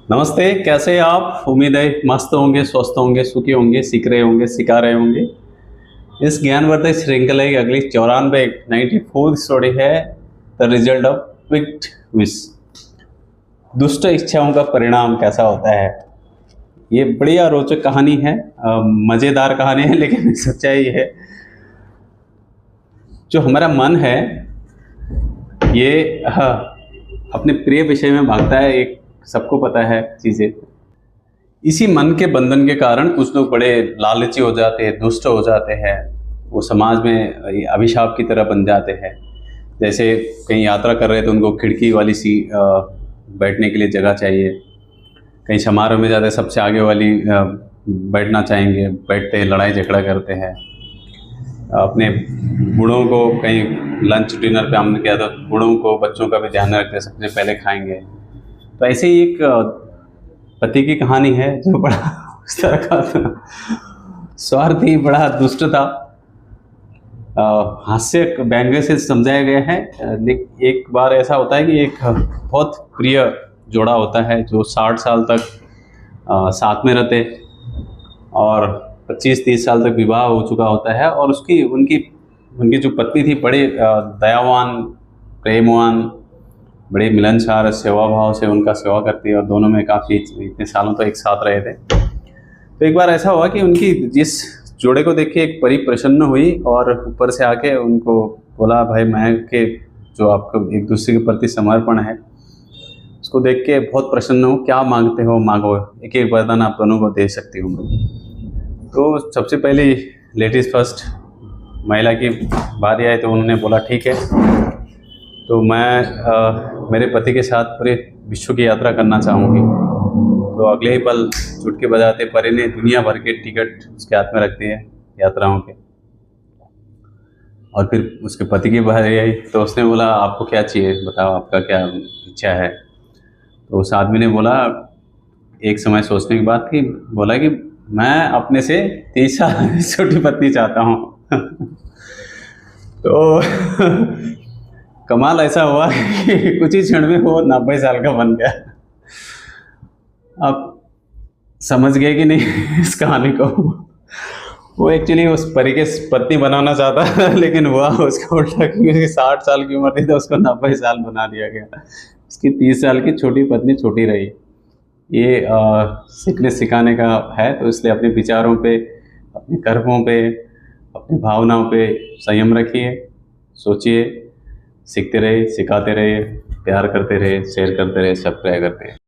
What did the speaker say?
नमस्ते, कैसे हैं आप? उम्मीद है मस्त होंगे, स्वस्थ होंगे, सुखी होंगे, सीख रहे होंगे, सिखा रहे होंगे। इस ज्ञानवर्धक श्रृंखला की अगली 94 94th स्टोरी है द रिजल्ट ऑफ विक्ट विश। दुष्ट इच्छाओं का परिणाम कैसा होता है। ये बढ़िया रोचक कहानी है, मज़ेदार कहानी है, लेकिन सच्चाई है जो हमारा मन है ये अपने प्रिय विषय में भागता है। एक सबको पता है चीज़ें। इसी मन के बंधन के कारण कुछ लोग बड़े लालची हो जाते हैं, दुष्ट हो जाते हैं, वो समाज में अभिशाप की तरह बन जाते हैं। जैसे कहीं यात्रा कर रहे थे, उनको खिड़की वाली बैठने के लिए जगह चाहिए। कहीं समारोह में जाते सबसे आगे वाली बैठना चाहेंगे, बैठते हैं, लड़ाई झगड़ा करते हैं। अपने बूढ़ों को कहीं लंच डिनर पे हमने किया तो बूढ़ों को, बच्चों का भी ध्यान रखते, सबसे पहले खाएंगे। तो ऐसे ही एक पति की कहानी है जो बड़ा उस तरह का स्वार्थी, बड़ा दुष्ट था। हास्य व्यंग्य से समझाया गया है। एक बार ऐसा होता है कि एक बहुत प्रिय जोड़ा होता है जो 60 साल तक साथ में रहते और 25-30 साल तक विवाह हो चुका होता है। और उनकी जो पत्नी थी बड़े दयावान, प्रेमवान, बड़े मिलनसार सेवा भाव से उनका सेवा करती है और दोनों में काफ़ी इतने सालों तो एक साथ रहे थे। तो एक बार ऐसा हुआ कि उनकी जिस जोड़े को देख के एक परी प्रसन्न हुई और ऊपर से आके उनको बोला, भाई मैं के जो आपको एक दूसरे के प्रति समर्पण है उसको देख के बहुत प्रसन्न हूँ, क्या मांगते हो मांगो, एक एक वरदान आप दोनों को दे सकती हूँ। तो सबसे पहले लेडीज़ फर्स्ट महिला की बारी आई तो उन्होंने बोला ठीक है, तो मैं मेरे पति के साथ पूरे विश्व की यात्रा करना चाहूँगी। तो अगले ही पल चुटकी बजाते परी ने दुनिया भर के टिकट उसके हाथ में रख दिए यात्राओं के। और फिर उसके पति की बारी आई तो उसने बोला, आपको क्या चाहिए, बताओ आपका क्या इच्छा है। तो उस आदमी ने बोला, एक समय सोचने के बाद कि बोला कि मैं अपने से 30 साल छोटी पत्नी चाहता हूँ। तो कमाल ऐसा हुआ कि कुछ ही क्षण में वो 90 साल का बन गया। आप समझ गए कि नहीं इस कहानी को? वो एक्चुअली उस परी के पत्नी बनाना चाहता था, लेकिन हुआ उसका उल्टा, क्योंकि 60 साल की उम्र थी तो उसको 90 साल बना दिया गया। उसकी 30 साल की छोटी पत्नी छोटी रही। ये सीखने सिखाने का है, तो इसलिए अपने विचारों पे, अपने कर्मों पे, अपनी भावनाओं पे संयम रखिए, सोचिए, सीखते रहिए, सिखाते रहिए, प्यार करते रहिए, शेयर करते रहिए, सब्सक्राइब करते रहिए।